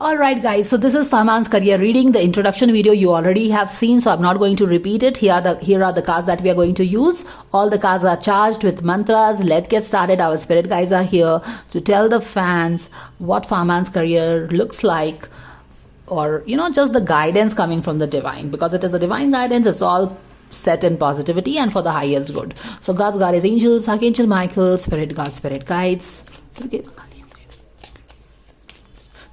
Alright guys, so this is Farman's career reading. The introduction video you already have seen, so I'm not going to repeat it. Here are the cards that we are going to use. All the cards are charged with mantras. Let's get started. Our spirit guides are here to tell the fans what Farman's career looks like, or just the guidance coming from the divine, because it is a divine guidance. It's all set in positivity and for the highest good. So God's guardian angels, Archangel Michael, spirit God, spirit guides.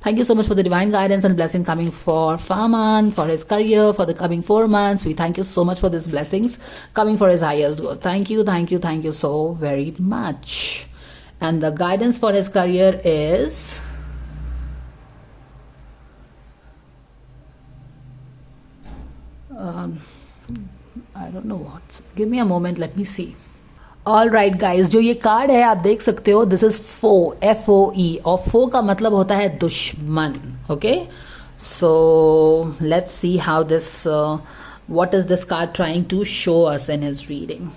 Thank you so much for the divine guidance and blessing coming for Farman, for his career, for the coming 4 months. We thank you so much for these blessings coming for his highest good. Thank you so very much. And the guidance for his career is I don't know what. Give me a moment, let me see. All right guys, जो ये card है आप देख सकते हो, this is four, FOE, और फो का मतलब होता है दुश्मन. Okay, so let's see how this, what is this card trying to show us in his reading.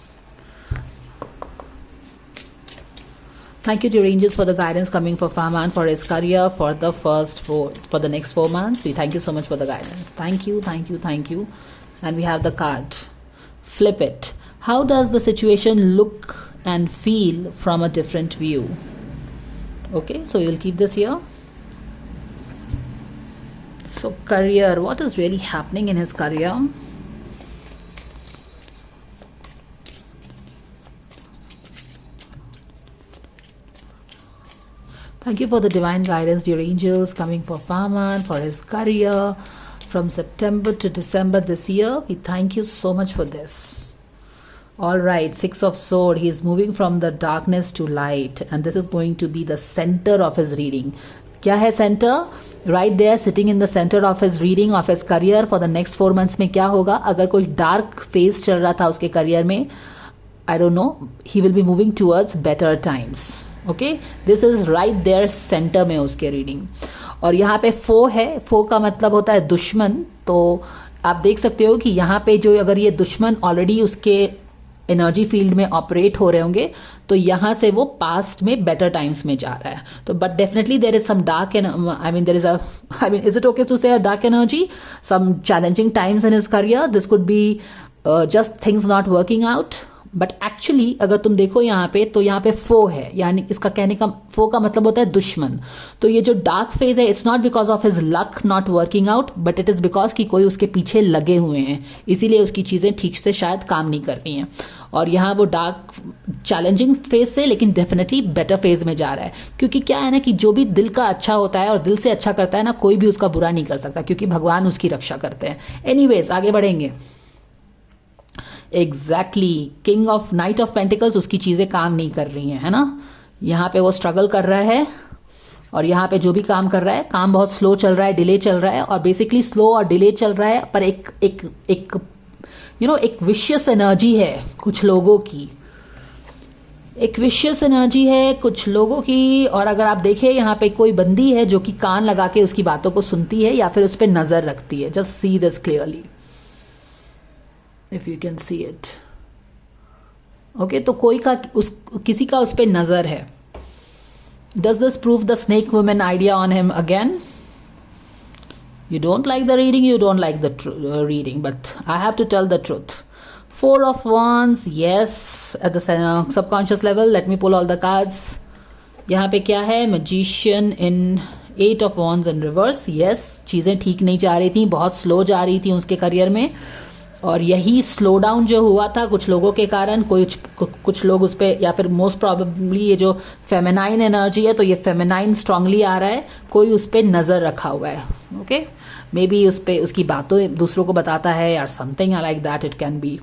Thank you to your angels for the guidance coming for Farman, for his career, for the next 4 months. We thank you so much for the guidance. Thank you. And we have the card. Flip it. How does the situation look and feel from a different view? Okay, so you'll keep this here. So career, what is really happening in his career? Thank you for the divine guidance, dear angels, coming for Farman, for his career from September to December this year. We thank you so much for this. All right, 6 of Swords. He is moving from the darkness to light, and this is going to be the center of his reading. क्या है center? Right there, sitting in the center of his reading of his career for the next 4 months में क्या होगा? अगर कोई dark phase चल रहा था उसके career में, I don't know, he will be moving towards better times. Okay, this is right there center में उसके reading. और यहाँ पे फो है, फो का मतलब होता है दुश्मन. तो आप देख सकते हो कि यहाँ पे जो अगर ये दुश्मन ऑलरेडी उसके एनर्जी फील्ड में ऑपरेट हो रहे होंगे, तो यहाँ से वो पास्ट में बेटर टाइम्स में जा रहा है. तो but definitely there is some dark, is it okay to say a dark energy, some challenging times in his career. This could be just things not working out. But actually अगर तुम देखो यहाँ पे, तो यहाँ पे फो है, यानी इसका कहने का फो का मतलब होता है दुश्मन. तो ये जो डार्क फेज है, it's not because of his luck not working out, but it is because कि कोई उसके पीछे लगे हुए हैं, इसीलिए उसकी चीजें ठीक से शायद काम नहीं कर रही हैं. और यहाँ वो डार्क चैलेंजिंग फेज से लेकिन डेफिनेटली बेटर फेज में जा रहा है. क्योंकि क्या है ना कि जो भी दिल का अच्छा होता है और दिल से अच्छा करता है ना, कोई भी उसका बुरा नहीं कर सकता, क्योंकि भगवान उसकी रक्षा करते हैं. एनीवेज, आगे बढ़ेंगे. Exactly, king of night of pentacles, उसकी चीजें काम नहीं कर रही हैं, है ना. यहाँ पे वो स्ट्रगल कर रहा है, और यहाँ पे जो भी काम कर रहा है, काम बहुत स्लो चल रहा है, डिले चल रहा है. और बेसिकली स्लो और डिले चल रहा है, पर एक विशियस एनर्जी है कुछ लोगों की, एक विशियस एनर्जी है कुछ लोगों की. और अगर आप देखें, यहाँ पे कोई बंदी है जो कि कान लगा के उसकी बातों को सुनती है या फिर उस पर नजर रखती है. Just see this clearly if you can see it. Okay, तो कोई का किसी का उस पे नजर है. Does this prove the snake woman idea on him again? You don't like the reading, you don't like the reading, but I have to tell the truth. 4 of Wands, yes, at the subconscious level. Let me pull all the cards. यहाँ पे क्या है? Magician in 8 of Wands in reverse. Yes, चीज़ें ठीक नहीं जा रही थी, बहुत स्लो जा रही थी उसके करियर में. और यही स्लो डाउन जो हुआ था कुछ लोगों के कारण, कुछ लोग उस पर, या फिर मोस्ट प्रॉबेबली ये जो फेमिनाइन एनर्जी है, तो ये फेमिनाइन स्ट्रांगली आ रहा है, कोई उस पर नज़र रखा हुआ है. ओके, मे बी उस पर उसकी बातों दूसरों को बताता है या something like that, it can be.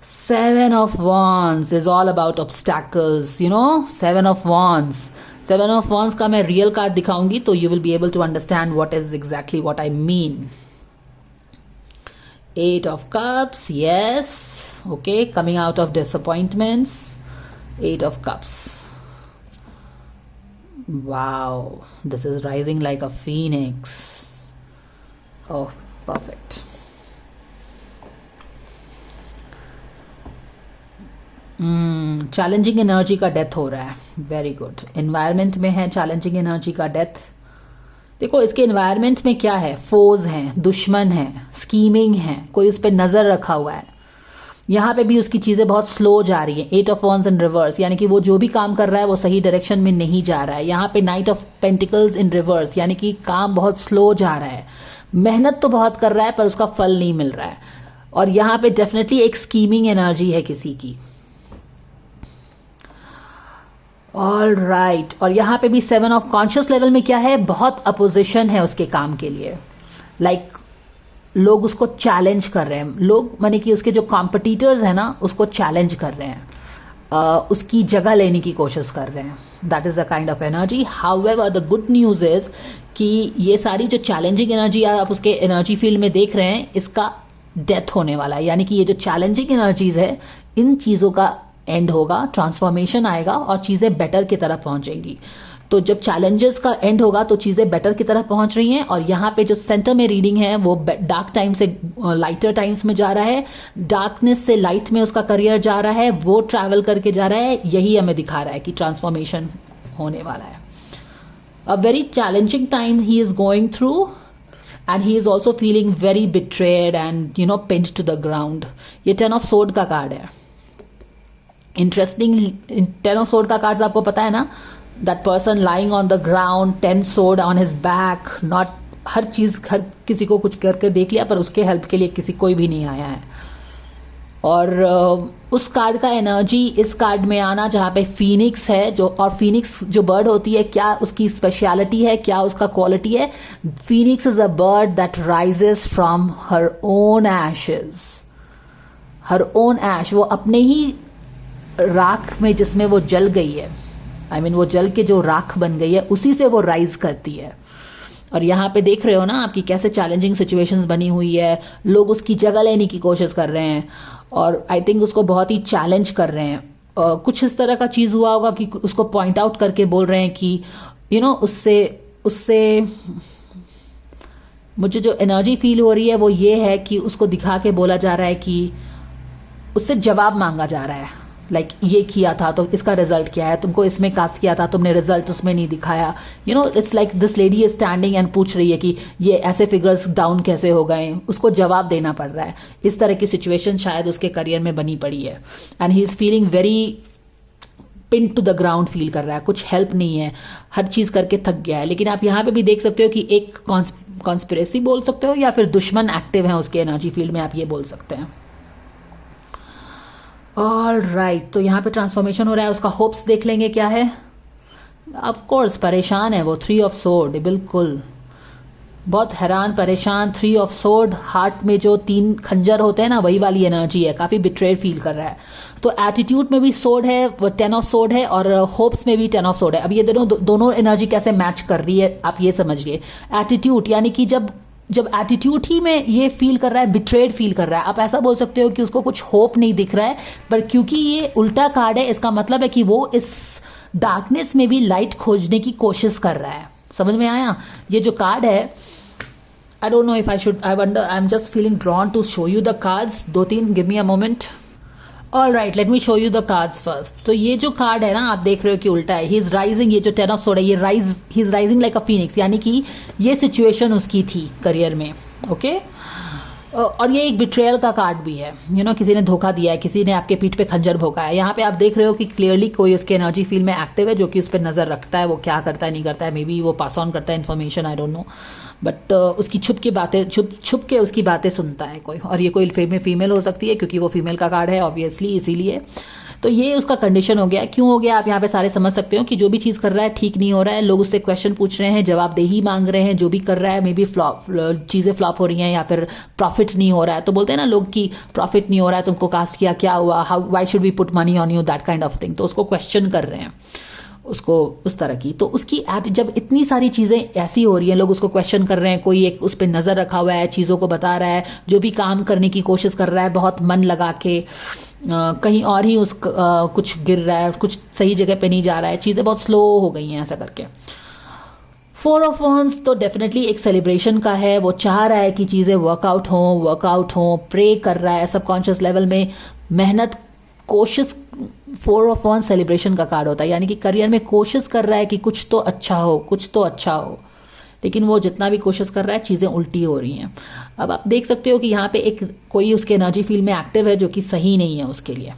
7 of Wands is all about obstacles, 7 of Wands. 7 of Wands का मैं रियल कार्ड दिखाऊंगी, तो you will be able to understand what is exactly what I mean. 8 of Cups, yes. Okay, coming out of disappointments. 8 of Cups. Wow, this is rising like a phoenix. Oh, perfect. Challenging energy का death हो रहा है. Very good. Environment में है challenging energy का death. देखो इसके environment में क्या है, फोर्स हैं, दुश्मन हैं, स्कीमिंग है, कोई उस पर नजर रखा हुआ है। यहाँ पे भी उसकी चीजें बहुत स्लो जा रही है, 8 ऑफ वॉन्ड्स इन रिवर्स, यानी कि वो जो भी काम कर रहा है वो सही डायरेक्शन में नहीं जा रहा है। यहाँ पे night of pentacles in reverse, यानी कि काम बहुत स्लो जा रहा है, मेहनत तो बहुत कर रहा है पर उसका फल नहीं मिल रहा है। और यहाँ पे डेफिनेटली एक स्कीमिंग एनर्जी है किसी की। ऑल राइट, और यहाँ पे भी 7 ऑफ कॉन्शियस लेवल में क्या है, बहुत अपोजिशन है उसके काम के लिए। लाइक लोग उसको चैलेंज कर रहे हैं, लोग माने कि उसके जो कॉम्पिटिटर्स हैं ना उसको चैलेंज कर रहे हैं, उसकी जगह लेने की कोशिश कर रहे हैं। That is a kind of energy. However the good news is कि ये सारी जो चैलेंजिंग एनर्जी आप उसके एनर्जी फील्ड में देख रहे हैं, इसका डेथ होने वाला है। यानी कि ये जो चैलेंजिंग एनर्जीज है, इन चीज़ों का एंड होगा, ट्रांसफॉर्मेशन आएगा और चीज़ें बेटर की तरफ पहुंचेंगी। तो जब चैलेंजेस का एंड होगा तो चीज़ें बेटर की तरफ पहुंच रही हैं। और यहाँ पे जो सेंटर में रीडिंग है वो डार्क टाइम से लाइटर टाइम्स में जा रहा है, डार्कनेस से लाइट में उसका करियर जा रहा है, वो ट्रैवल करके जा रहा है। यही हमें दिखा रहा है कि ट्रांसफॉर्मेशन होने वाला है। A very challenging time he is going through and he is also feeling very betrayed and pinched to the ground. ये 10 ऑफ सोर्ड का कार्ड है। इंटरेस्टिंग, 10 ऑफ सोर्ड का कार्ड आपको पता है ना, that person lying on the ground, 10 sword on his back, not, हर चीज, हर किसी को कुछ करके देख लिया पर उसके हेल्प के लिए किसी कोई भी नहीं आया है। और उस कार्ड का एनर्जी इस कार्ड में आना जहाँ पे फीनिक्स है, जो, और फीनिक्स जो बर्ड होती है, क्या उसकी स्पेशलिटी है, क्या उसका क्वालिटी है। Phoenix is a bird that rises from her own ashes, her own ash, वो अपने ही राख में जिसमें वो जल गई है, आई मीन वो जल के जो राख बन गई है उसी से वो राइज करती है। और यहाँ पे देख रहे हो ना आपकी कैसे चैलेंजिंग सिचुएशंस बनी हुई है, लोग उसकी जगह लेने की कोशिश कर रहे हैं और आई थिंक उसको बहुत ही चैलेंज कर रहे हैं। कुछ इस तरह का चीज़ हुआ होगा कि उसको पॉइंट आउट करके बोल रहे हैं कि उससे मुझे जो एनर्जी फील हो रही है वो ये है कि उसको दिखा के बोला जा रहा है कि उससे जवाब मांगा जा रहा है। लाइक ये किया था तो इसका रिजल्ट क्या है, तुमको इसमें कास्ट किया था, तुमने रिजल्ट उसमें नहीं दिखाया। It's like this lady is standing and पूछ रही है कि ये ऐसे फिगर्स डाउन कैसे हो गए, उसको जवाब देना पड़ रहा है। इस तरह की सिचुएशन शायद उसके करियर में बनी पड़ी है and he is feeling very pin to the ground feel कर रहा है, कुछ हेल्प नहीं है, हर चीज करके थक गया है। लेकिन आप यहाँ पे भी देख सकते हो कि एक कॉन्स्पिरेसी बोल सकते हो या फिर दुश्मन एक्टिव है उसके एनर्जी फील्ड में, आप ये बोल सकते हैं। ऑल राइट, तो यहाँ पे ट्रांसफॉर्मेशन हो रहा है, उसका होप्स देख लेंगे क्या है। ऑफ कोर्स परेशान है वो, 3 ऑफ सोर्ड, बिल्कुल बहुत हैरान परेशान। 3 ऑफ सोर्ड, हार्ट में जो 3 खंजर होते हैं ना, वही वाली एनर्जी है, काफ़ी बिट्रेड फील कर रहा है। तो एटीट्यूड में भी सोर्ड है, वो 10 ऑफ सोर्ड है, और होप्स में भी 10 ऑफ सोर्ड है। अब ये दोनों एनर्जी कैसे मैच कर रही है आप ये समझिए। एटीट्यूड यानी कि जब एटीट्यूड ही में ये फील कर रहा है, बिट्रेड फील कर रहा है, आप ऐसा बोल सकते हो कि उसको कुछ होप नहीं दिख रहा है, पर क्योंकि ये उल्टा कार्ड है इसका मतलब है कि वो इस डार्कनेस में भी लाइट खोजने की कोशिश कर रहा है। समझ में आया? ये जो कार्ड है, I don't know if I should, I wonder, I am just feeling drawn to show you the cards. 2-3 give me a moment. All right, let me show you the cards first. तो ये जो card है ना आप देख रहे हो कि उल्टा है, ही इज राइजिंग, ये जो 10 ऑफ सोर्ड है ये he is rising like a Phoenix, यानी कि ये सिचुएशन उसकी थी करियर में, ओके। और ये एक बिट्रेयल का कार्ड भी है, किसी ने धोखा दिया है, किसी ने आपके पीठ पे खंजर भोंका है। यहाँ पे आप देख रहे हो कि क्लियरली कोई उसके एनर्जी फील्ड में एक्टिव है जो कि उस पर नजर रखता है, वो क्या करता है नहीं करता है, मे बी वो पास ऑन करता है information, I don't no, but उसकी छुप के उसकी बातें सुनता है कोई। और ये कोई फीमेल हो सकती है क्योंकि वो फीमेल का कार्ड है ऑब्वियसली, इसीलिए। तो ये उसका कंडीशन हो गया। क्यों हो गया आप यहाँ पे सारे समझ सकते हो कि जो भी चीज़ कर रहा है ठीक नहीं हो रहा है, लोग उससे क्वेश्चन पूछ रहे हैं, जवाबदेही मांग रहे हैं, जो भी कर रहा है मे बी चीज़ें फ्लॉप हो रही हैं या फिर प्रॉफिट नहीं हो रहा है। तो बोलते हैं ना लोग कि प्रॉफिट नहीं हो रहा है, तुमको कास्ट किया, क्या हुआ, why should we put money on you, that kind of thing. तो उसको क्वेश्चन कर रहे हैं, उसको उस तरह की। तो उसकी जब इतनी सारी चीज़ें ऐसी हो रही हैं, लोग उसको क्वेश्चन कर रहे हैं, कोई एक उस पर नज़र रखा हुआ है, चीज़ों को बता रहा है, जो भी काम करने की कोशिश कर रहा है बहुत मन लगा के, कहीं और ही कुछ गिर रहा है, कुछ सही जगह पे नहीं जा रहा है, चीज़ें बहुत स्लो हो गई हैं ऐसा करके। 4 ऑफ वॉन्ड्स तो डेफिनेटली एक सेलिब्रेशन का है, वो चाह रहा है कि चीज़ें वर्कआउट हों, प्रे कर रहा है सबकॉन्शियस लेवल में, मेहनत, कोशिश। 4 ऑफ वॉन्ड्स सेलिब्रेशन का कार्ड होता है, यानी कि करियर में कोशिश कर रहा है कि कुछ तो अच्छा हो। लेकिन वो जितना भी कोशिश कर रहा है चीज़ें उल्टी हो रही हैं। अब आप देख सकते हो कि यहाँ पे एक कोई उसके एनर्जी फील्ड में एक्टिव है जो कि सही नहीं है उसके लिए।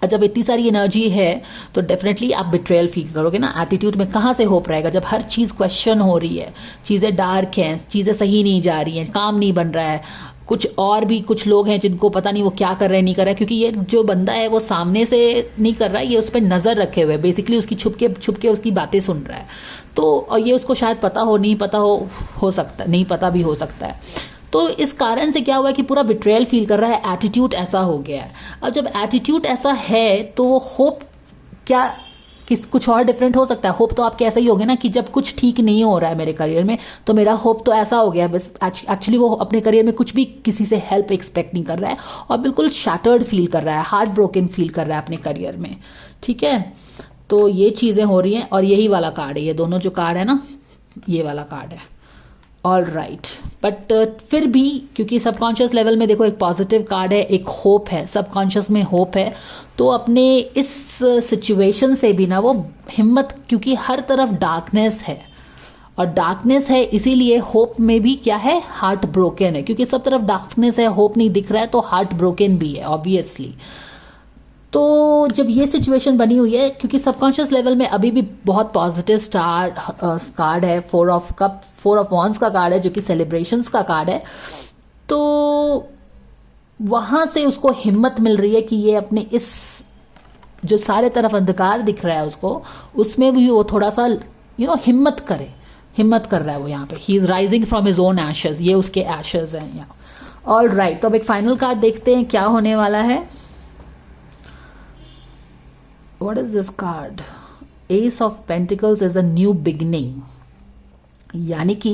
जब इतनी सारी एनर्जी है तो डेफिनेटली आप बिट्रेयल फील करोगे ना। एटीट्यूड में कहाँ से होप रहेगा जब हर चीज़ क्वेश्चन हो रही है, चीज़ें डार्क हैं, चीज़ें सही नहीं जा रही हैं, काम नहीं बन रहा है। कुछ और भी कुछ लोग हैं जिनको पता नहीं वो क्या कर रहे हैं नहीं कर रहे हैं, क्योंकि ये जो बंदा है वो सामने से नहीं कर रहा है, ये उस पर नज़र रखे हुए, बेसिकली उसकी छुप के उसकी बातें सुन रहा है। तो और ये उसको शायद पता हो नहीं पता हो सकता, नहीं पता भी हो सकता है। तो इस कारण से क्या हुआ है कि पूरा बिट्रेयल फील कर रहा है, एटीट्यूड ऐसा हो गया है। अब जब एटीट्यूड ऐसा है तो वो होप क्या कुछ और डिफरेंट हो सकता है। होप तो आपके ऐसा ही हो गया ना कि जब कुछ ठीक नहीं हो रहा है मेरे करियर में तो मेरा होप तो ऐसा हो गया है, बस एक्चुअली वो अपने करियर में कुछ भी किसी से हेल्प एक्सपेक्ट नहीं कर रहा है और बिल्कुल शैटर्ड फील कर रहा है, हार्ट ब्रोकन फील कर रहा है अपने करियर में। ठीक है, तो ये चीज़ें हो रही हैं और यही वाला कार्ड है, ये दोनों जो कार्ड है ना, ये वाला कार्ड है। ऑल राइट, बट फिर भी क्योंकि सबकॉन्शियस लेवल में देखो एक पॉजिटिव कार्ड है, एक होप है, सबकॉन्शियस में होप है, तो अपने इस सिचुएशन से भी ना वो हिम्मत, क्योंकि हर तरफ डार्कनेस है और डार्कनेस है इसीलिए होप में भी क्या है, हार्ट ब्रोकन है। क्योंकि सब तरफ डार्कनेस है, होप नहीं दिख रहा है तो हार्ट ब्रोकन भी है ऑब्वियसली। तो जब ये सिचुएशन बनी हुई है, क्योंकि सबकॉन्शियस लेवल में अभी भी बहुत पॉजिटिव कार्ड है, 4 ऑफ कप, 4 ऑफ वॉन्ड्स का कार्ड है जो कि सेलिब्रेशंस का कार्ड है, तो वहाँ से उसको हिम्मत मिल रही है कि ये अपने इस जो सारे तरफ अंधकार दिख रहा है उसको, उसमें भी वो थोड़ा सा हिम्मत करे, हिम्मत कर रहा है वो यहाँ पे। He is rising from his own Ashes, ये उसके एशेज हैं यहाँ। ऑल राइट, तो अब एक फाइनल कार्ड देखते हैं क्या होने वाला है। What is this card? Ace of Pentacles is a new beginning. यानी कि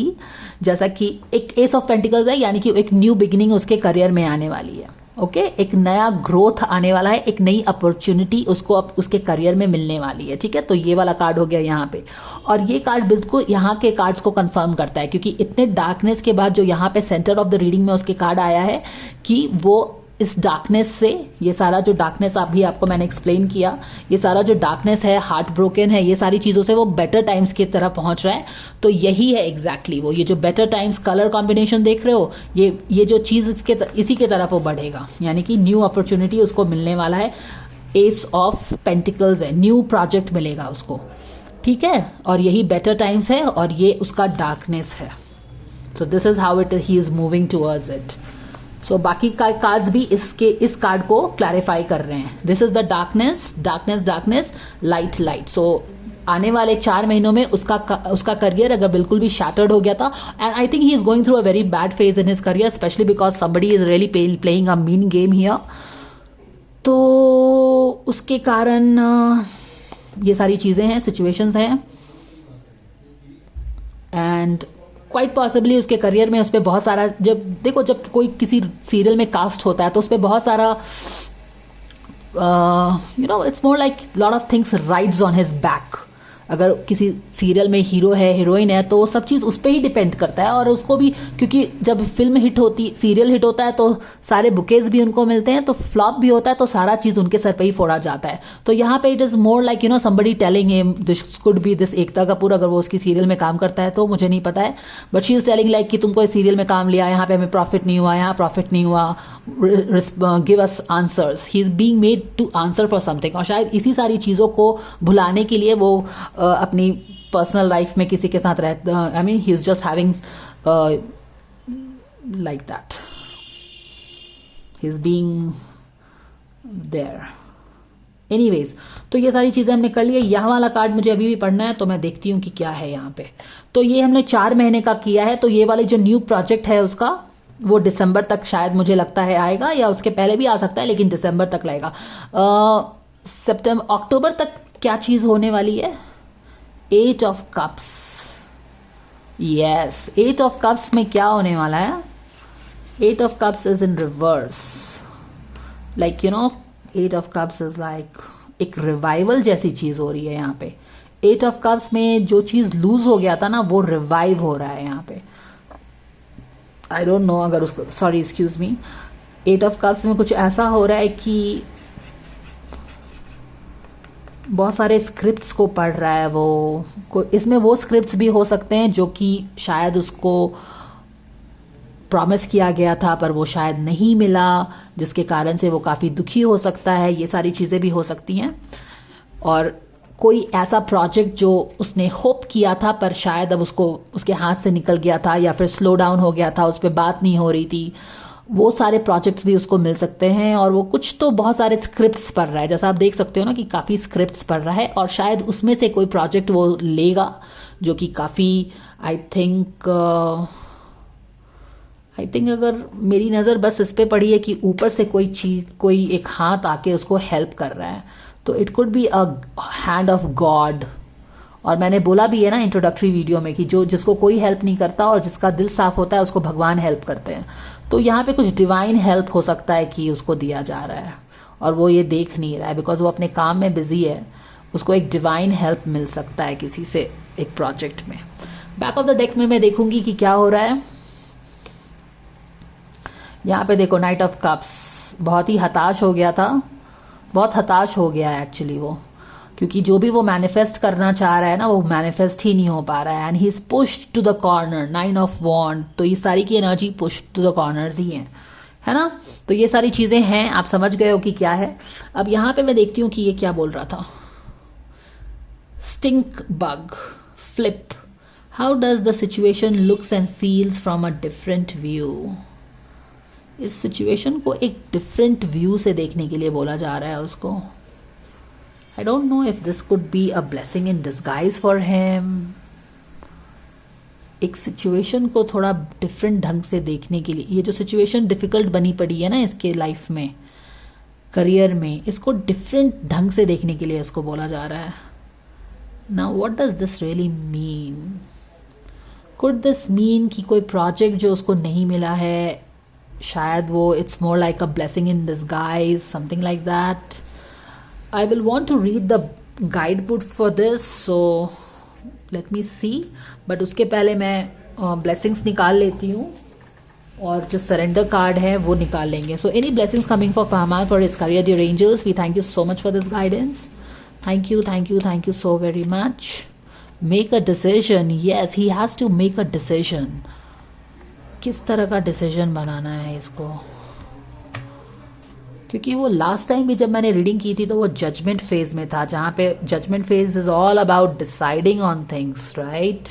जैसा कि एक एस ऑफ पेंटिकल्स है, यानी कि एक न्यू बिगिनिंग उसके करियर में आने वाली है। ओके, एक नया ग्रोथ आने वाला है, एक नई अपॉर्चुनिटी उसको अब उसके करियर में मिलने वाली है। ठीक है, तो ये वाला कार्ड हो गया यहाँ पे, और ये कार्ड बिल्कुल यहाँ के कार्ड्स को कंफर्म करता है, क्योंकि इतने डार्कनेस के बाद जो यहाँ पे सेंटर ऑफ द रीडिंग में उसके कार्ड आया है कि वो इस डार्कनेस से, ये सारा जो डार्कनेस अभी आपको मैंने एक्सप्लेन किया, ये सारा जो डार्कनेस है, हार्ट ब्रोकन है, ये सारी चीज़ों से वो बेटर टाइम्स की तरफ पहुंच रहा है। तो यही है एग्जैक्टली वो, ये जो बेटर टाइम्स कलर कॉम्बिनेशन देख रहे हो, ये जो चीज़ इसी के तरफ वो बढ़ेगा, यानी कि न्यू अपॉर्चुनिटी उसको मिलने वाला है। एस ऑफ पेंटिकल्स है, न्यू प्रोजेक्ट मिलेगा उसको। ठीक है, और यही बेटर टाइम्स है और ये उसका डार्कनेस है। So this is how it he is moving towards it. So बाकी का कार्ड्स भी इस कार्ड को क्लैरिफाई कर रहे हैं। This is the darkness, darkness, darkness, light, light. So आने वाले 4 महीनों में उसका करियर अगर बिल्कुल भी शैटर्ड हो गया था, and I think he is going through a very bad phase in his career, specially because somebody is really playing a mean game here. तो उसके कारण ये सारी चीजें हैं, सिचुएशंस हैं, एंड क्वाइट पॉसिबली उसके करियर में उस पर बहुत सारा, जब कोई किसी सीरियल में कास्ट होता है तो उस पर बहुत सारा it's more like lot of things rides on his back. अगर किसी सीरियल में हीरो है, हीरोइन है, तो सब चीज़ उस पर ही डिपेंड करता है। और उसको भी, क्योंकि जब फिल्म हिट होती, सीरियल हिट होता है तो सारे बुकेज भी उनको मिलते हैं, तो फ्लॉप भी होता है तो सारा चीज़ उनके सर पे ही फोड़ा जाता है। तो यहाँ पे it is more like somebody telling him, this could be this Ekta Kapoor, अगर वो उसकी सीरियल में काम करता है तो मुझे नहीं पता है, but she is telling like कि तुमको इस सीरियल में काम लिया, यहाँ पे हमें प्रॉफिट नहीं हुआ, यहाँ प्रॉफिट नहीं हुआ, give us answers. He is being made to answer for something. और शायद इसी सारी चीज़ों को भुलाने के लिए वो अपनी पर्सनल लाइफ में किसी के साथ रहता, I mean he is just having like that, he is being there. Anyways, तो ये सारी चीज़ें हमने कर ली है। यहाँ वाला कार्ड मुझे अभी भी पढ़ना है, तो मैं देखती हूँ कि क्या है यहाँ पे। तो ये हमने 4 महीने का किया है, तो ये वाले जो न्यू प्रोजेक्ट है उसका वो दिसंबर तक शायद मुझे लगता है आएगा, या उसके पहले भी आ सकता है, लेकिन दिसंबर तक लगेगा। सितंबर अक्टूबर तक क्या चीज़ होने वाली है? 8 of cups. Yes, 8 of cups में क्या होने वाला है? 8 of cups is in reverse, like 8 of cups is like एक रिवाइवल जैसी चीज हो रही है यहाँ पे। 8 ऑफ कप्स में जो चीज लूज हो गया था ना, वो रिवाइव हो रहा है यहाँ पे। आई डोंट नो, अगर उसको, sorry excuse me, 8 of cups में कुछ ऐसा हो रहा है कि बहुत सारे स्क्रिप्ट्स को पढ़ रहा है वो। इसमें वो स्क्रिप्ट्स भी हो सकते हैं जो कि शायद उसको प्रॉमिस किया गया था पर वो शायद नहीं मिला, जिसके कारण से वो काफ़ी दुखी हो सकता है। ये सारी चीज़ें भी हो सकती हैं। और कोई ऐसा प्रोजेक्ट जो उसने होप किया था पर शायद अब उसको उसके हाथ से निकल गया था या फिर स्लो डाउन हो गया था, उस पर बात नहीं हो रही थी, वो सारे प्रोजेक्ट्स भी उसको मिल सकते हैं। और वो कुछ तो बहुत सारे स्क्रिप्ट्स पढ़ रहा है, जैसा आप देख सकते हो ना कि काफ़ी स्क्रिप्ट्स पढ़ रहा है, और शायद उसमें से कोई प्रोजेक्ट वो लेगा जो कि काफ़ी आई थिंक अगर मेरी नज़र बस इस पे पड़ी है कि ऊपर से कोई चीज़, कोई एक हाथ आके उसको हेल्प कर रहा है, तो it could be a hand of God. और मैंने बोला भी है ना इंट्रोडक्टरी वीडियो में कि जो जिसको कोई हेल्प नहीं करता और जिसका दिल साफ होता है उसको भगवान हेल्प करते हैं। तो यहाँ पे कुछ डिवाइन हेल्प हो सकता है कि उसको दिया जा रहा है और वो ये देख नहीं रहा है बिकॉज वो अपने काम में बिजी है। उसको एक डिवाइन हेल्प मिल सकता है किसी से एक प्रोजेक्ट में। बैक ऑफ द डेक में मैं देखूंगी कि क्या हो रहा है। यहाँ पे देखो नाइट ऑफ कप्स, बहुत ही हताश हो गया था, बहुत हताश हो गया है एक्चुअली वो, क्योंकि जो भी वो मैनिफेस्ट करना चाह रहा है ना वो मैनिफेस्ट ही नहीं हो पा रहा है। And he is pushed to the corner, 9 of wand. तो ये सारी की energy pushed to the corners ही है ना। तो ये सारी चीजें हैं, आप समझ गए हो कि क्या है। अब यहाँ पे मैं देखती हूँ कि ये क्या बोल रहा था। Stink bug flip, how does the situation looks and feels from a different view. इस सिचुएशन को एक डिफरेंट व्यू से देखने के लिए बोला जा रहा है उसको। आई don't know if this could be a blessing in disguise for him. एक सिचुएशन को थोड़ा डिफरेंट ढंग से देखने के लिए, ये जो सिचुएशन डिफिकल्ट बनी पड़ी है ना इसके लाइफ में, करियर में, इसको डिफरेंट ढंग से देखने के लिए इसको बोला जा रहा है। Now what does this really mean. Could this mean कि कोई प्रोजेक्ट जो उसको नहीं मिला है, शायद वो it's more like a blessing in disguise, something like that. I will want to read the guide book for this, so let me see. But उसके पहले मैं ब्लेसिंग्स निकाल लेती हूँ और जो सरेंडर कार्ड है वो निकाल लेंगे। So any blessings coming for Fahman for his career dear angels, we thank you so much for this guidance. Thank you thank you thank you so very much. Make a decision, yes he has to make a decision. किस तरह का decision बनाना है इसको, क्योंकि वो last time भी जब मैंने रीडिंग की थी तो वो जजमेंट फेज में था, जहाँ पे judgement phase is all about deciding on things, right.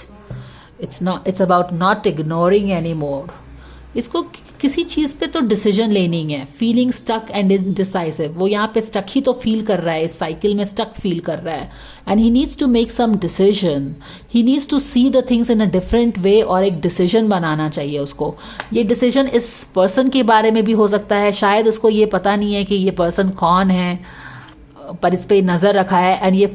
It's about not ignoring any more. इसको किसी चीज़ पे तो डिसीजन लेनी है। फीलिंग स्टक एंड इनडिसाइसिव, वो यहाँ पे स्टक ही तो फील कर रहा है, इस साइकिल में स्टक फील कर रहा है। And he needs to make some decision, he needs to see the things in a different way, और एक डिसीजन बनाना चाहिए उसको। ये डिसीजन इस पर्सन के बारे में भी हो सकता है, शायद उसको ये पता नहीं है कि ये पर्सन कौन है, पर इस पे नज़र रखा है। एंड ये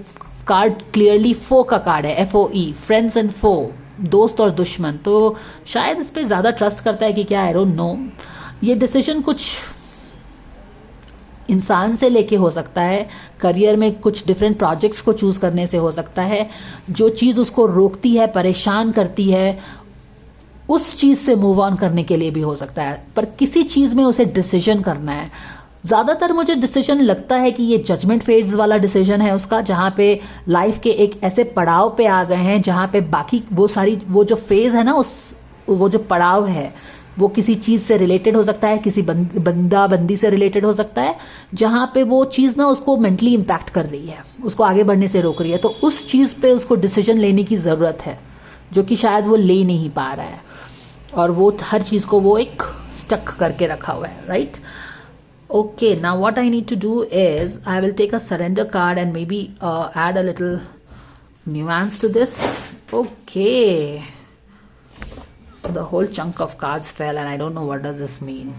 कार्ड क्लियरली फो का कार्ड है, FOE, फ्रेंड्स एंड फो, दोस्त और दुश्मन। तो शायद इस पे ज़्यादा ट्रस्ट करता है कि क्या, आई डोंट नो। ये डिसीजन कुछ इंसान से लेके हो सकता है, करियर में कुछ डिफरेंट प्रोजेक्ट्स को चूज़ करने से हो सकता है। जो चीज़ उसको रोकती है, परेशान करती है, उस चीज़ से मूव ऑन करने के लिए भी हो सकता है। पर किसी चीज़ में उसे डिसीजन करना है। ज़्यादातर मुझे डिसीजन लगता है कि ये जजमेंट फेज वाला डिसीजन है उसका, जहाँ पे लाइफ के एक ऐसे पड़ाव पे आ गए हैं जहाँ पे बाकी वो जो फेज है ना, वो जो पड़ाव है वो किसी चीज़ से रिलेटेड हो सकता है, किसी बंदी से रिलेटेड हो सकता है, जहाँ पे वो चीज़ ना उसको मेंटली इम्पैक्ट कर रही है, उसको आगे बढ़ने से रोक रही है। तो उस चीज़ पे उसको डिसीजन लेने की ज़रूरत है, जो कि शायद वो ले नहीं पा रहा है, और वो हर चीज़ को वो एक स्टक करके रखा हुआ है, right. Okay, now what I need to do is I will take a surrender card and maybe add a little nuance to this. Okay, the whole chunk of cards fell and I don't know what does this mean.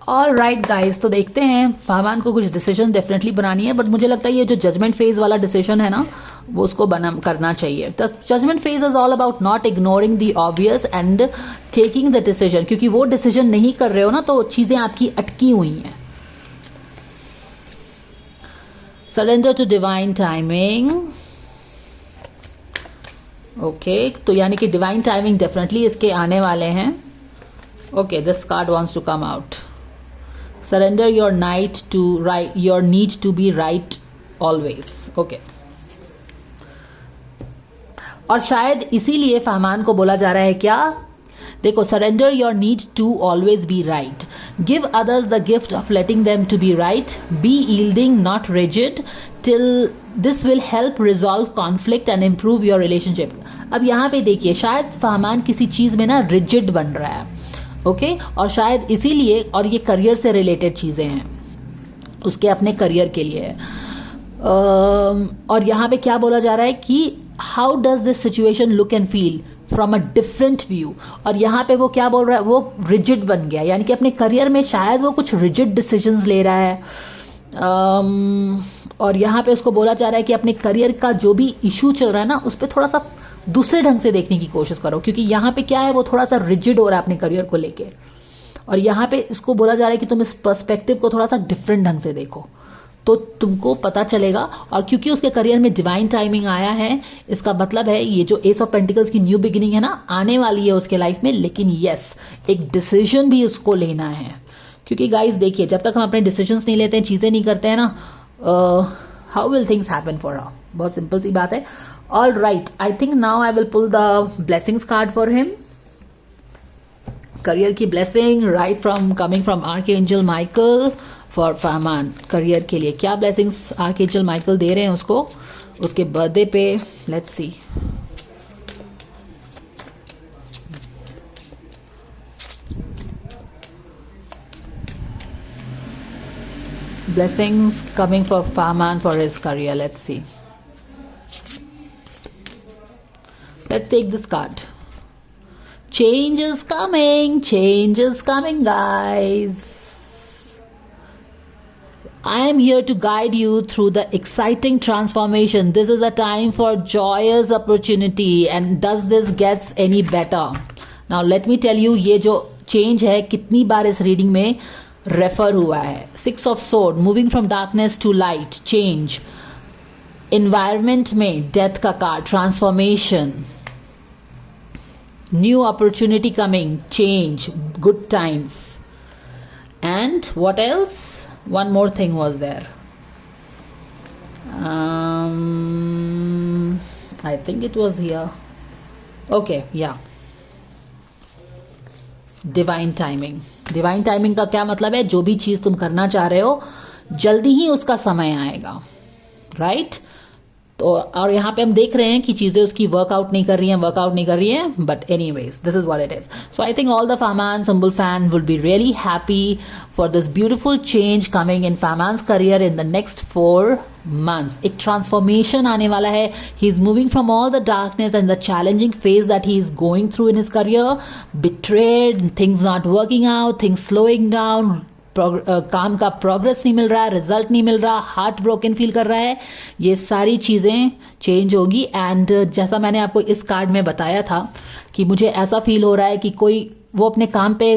All right guys, तो देखते हैं। फहमान को कुछ decision definitely बनानी है, but मुझे लगता है ये जो जजमेंट फेज वाला डिसीजन है ना, वो उसको करना चाहिए। Judgement phase is all about not ignoring the obvious and taking the decision, क्योंकि वो डिसीजन नहीं कर रहे हो ना तो चीज़ें आपकी अटकी हुई हैं। Surrender to divine timing, okay, तो यानी कि डिवाइन टाइमिंग डेफिनेटली इसके आने वाले हैं। Okay, this card wants to come out. Surrender your need to be right always. Okay, और शायद इसीलिए फहमान को बोला जा रहा है क्या, देखो, surrender your need to always be right, give others the gift of letting them to be right, be yielding not rigid till this will help resolve conflict and improve your relationship. अब यहाँ पे देखिए, शायद फहमान किसी चीज़ में ना rigid बन रहा है, ओके, और शायद इसीलिए, और ये करियर से रिलेटेड चीज़ें हैं, उसके अपने करियर के लिए है। और यहाँ पे क्या बोला जा रहा है कि how does this situation look and feel from a different view, और यहाँ पे वो क्या बोल रहा है, वो रिजिड बन गया, यानी कि अपने करियर में शायद वो कुछ रिजिड डिसीजंस ले रहा है। और यहाँ पे उसको बोला जा रहा है कि अपने करियर का जो भी इशू चल रहा है ना, उस पर थोड़ा सा दूसरे ढंग से देखने की कोशिश करो, क्योंकि यहाँ पे क्या है, वो थोड़ा सा रिजिड हो रहा है अपने करियर को लेके, और यहाँ पे इसको बोला जा रहा है कि तुम इस पर्सपेक्टिव को थोड़ा सा डिफरेंट ढंग से देखो, तो तुमको पता चलेगा। और क्योंकि उसके करियर में डिवाइन टाइमिंग आया है, इसका मतलब है ये जो एस ऑफ पेंटिकल्स की न्यू बिगिनिंग है ना, आने वाली है उसके लाइफ में, लेकिन यस, एक डिसीजन भी उसको लेना है। क्योंकि गाइज देखिए, जब तक हम अपने डिसीजंस नहीं लेते हैं, चीज़ें नहीं करते हैं ना, how will things happen for a, बहुत सिंपल सी बात है। All right, I think now I will pull the blessings card for him. Career की blessing right from coming from archangel Michael for Fahman. Career के लिए क्या ब्लेसिंग्स आर्कएंजल माइकल दे रहे हैं उसको, उसके बर्थडे पे, let's see. Blessings coming for Fahman for his career. Let's see. Let's take this card. Change is coming. Change is coming, guys. I am here to guide you through the exciting transformation. This is a time for joyous opportunity. And does this gets any better? Now let me tell you, ये जो change है, कितनी बार इस reading में refer हुआ है। 6 of sword, moving from darkness to light, change. Environment में death का card, transformation, new opportunity coming, change, good times, and what else, one more thing was there, I think it was here, okay, या divine timing. Divine timing का क्या मतलब है, जो भी चीज़ तुम करना चाह रहे हो जल्दी ही उसका समय आएगा, राइट? तो और यहाँ पे हम देख रहे हैं कि चीज़ें उसकी वर्कआउट नहीं कर रही हैं, but anyways this is what it is. So I think all the Fahman Sumbul fan will be really happy for this beautiful change coming in Fahman's career in the next 4 months. एक transformation आने वाला है। ही is moving from all the darkness and the challenging phase that he is going through in his career, betrayed, things not working out, things slowing down, काम का progress नहीं मिल रहा है, result नहीं मिल रहा, हार्ट ब्रोकन फील कर रहा है, ये सारी चीज़ें चेंज होगी। एंड जैसा मैंने आपको इस कार्ड में बताया था कि मुझे ऐसा फील हो रहा है कि कोई वो अपने काम पे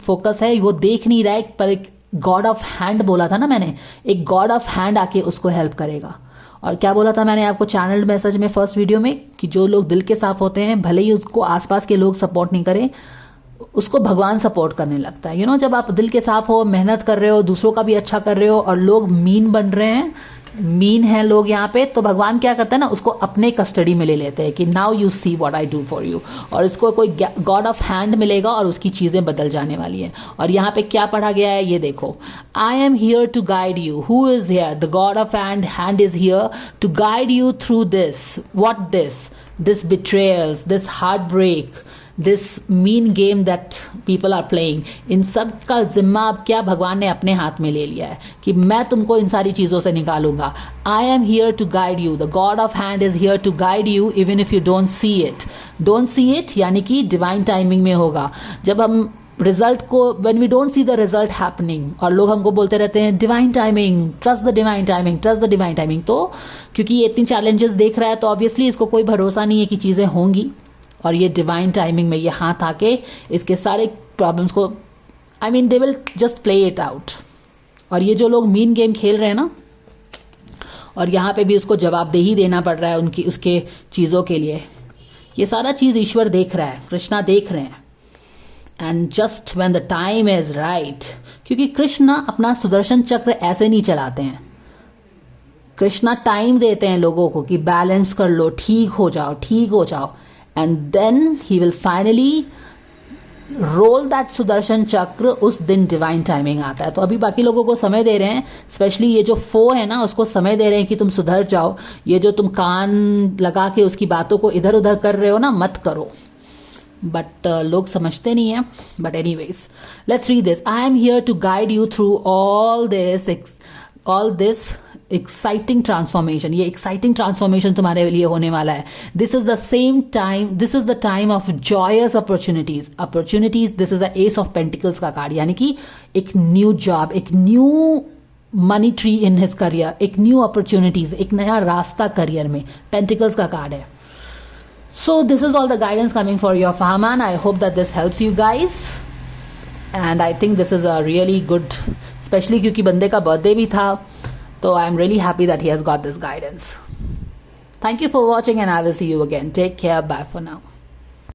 फोकस है, वो देख नहीं रहा है, पर एक गॉड ऑफ हैंड बोला था ना मैंने, एक गॉड ऑफ हैंड आके उसको हेल्प करेगा। और क्या बोला था मैंने आपको चैनल मैसेज में फर्स्ट वीडियो में, कि जो लोग दिल के साफ होते हैं, भले ही उसको आसपास के लोग सपोर्ट नहीं करें, उसको भगवान सपोर्ट करने लगता है। जब आप दिल के साफ हो, मेहनत कर रहे हो, दूसरों का भी अच्छा कर रहे हो, और लोग मीन बन रहे हैं, मीन हैं लोग यहाँ पे, तो भगवान क्या करता है ना, उसको अपने कस्टडी में ले लेते हैं कि now you see what I do for you, और इसको कोई गॉड ऑफ हैंड मिलेगा और उसकी चीज़ें बदल जाने वाली हैं। और यहाँ पे क्या पढ़ा गया है ये देखो, I am here to guide you, who is here, the God of hand is here to guide you through this, what this betrayals, this heartbreak, this mean game that people are playing. इन सब का जिम्मा अब क्या भगवान ने अपने हाथ में ले लिया है कि मैं तुमको इन सारी चीज़ों से निकालूंगा। I am here to guide you, the God of hand is here to guide you even if you don't see it, यानी कि डिवाइन टाइमिंग में होगा। जब हम रिजल्ट को, when we don't see the result happening, और लोग हमको बोलते रहते हैं divine timing, trust the divine timing, trust the divine timing, तो क्योंकि ये इतनी चैलेंजेस देख रहा है तो ऑब्वियसली इसको कोई भरोसा नहीं है कि चीज़ें होंगी, और ये डिवाइन टाइमिंग में ये हाथ आके इसके सारे प्रॉब्लम्स को, I mean they will just play it out. और ये जो लोग मीन गेम खेल रहे हैं ना, और यहाँ पे भी उसको जवाबदेही देना पड़ रहा है उसके चीज़ों के लिए, ये सारा चीज़ ईश्वर देख रहा है, कृष्णा देख रहे हैं। And just when the time is right, क्योंकि कृष्ण अपना सुदर्शन चक्र ऐसे नहीं चलाते हैं, कृष्णा टाइम देते हैं लोगों को कि बैलेंस कर लो, ठीक हो जाओ, ठीक हो जाओ, and then he will finally roll that Sudarshan Chakra. उस दिन डिवाइन टाइमिंग आता है. तो अभी बाकी लोगों को समय दे रहे हैं, स्पेशली ये जो फो है ना, उसको समय दे रहे हैं कि तुम सुधर जाओ. ये जो तुम कान लगा के उसकी बातों को इधर उधर कर रहे हो ना, मत करो. बट लोग समझते नहीं है. But anyways, let's read this. I am here to guide you through all this exciting transformation. ये एक्साइटिंग ट्रांसफॉर्मेशन तुम्हारे लिए होने वाला है. This is the time of joys opportunities. This is the ace of pentacles का card, यानी कि एक न्यू जॉब, एक new money tree in his career, एक न्यू अपॉर्चुनिटीज, एक नया रास्ता करियर में. पेंटिकल्स का कार्ड है. So this is all the guidance coming for your farmer. I hope that this helps you guys, and I think this is a really good, especially क्योंकि बंदे का birthday भी था, तो I am really happy that he has got this guidance. Thank you for watching, and I will see you again. Take care. Bye for now.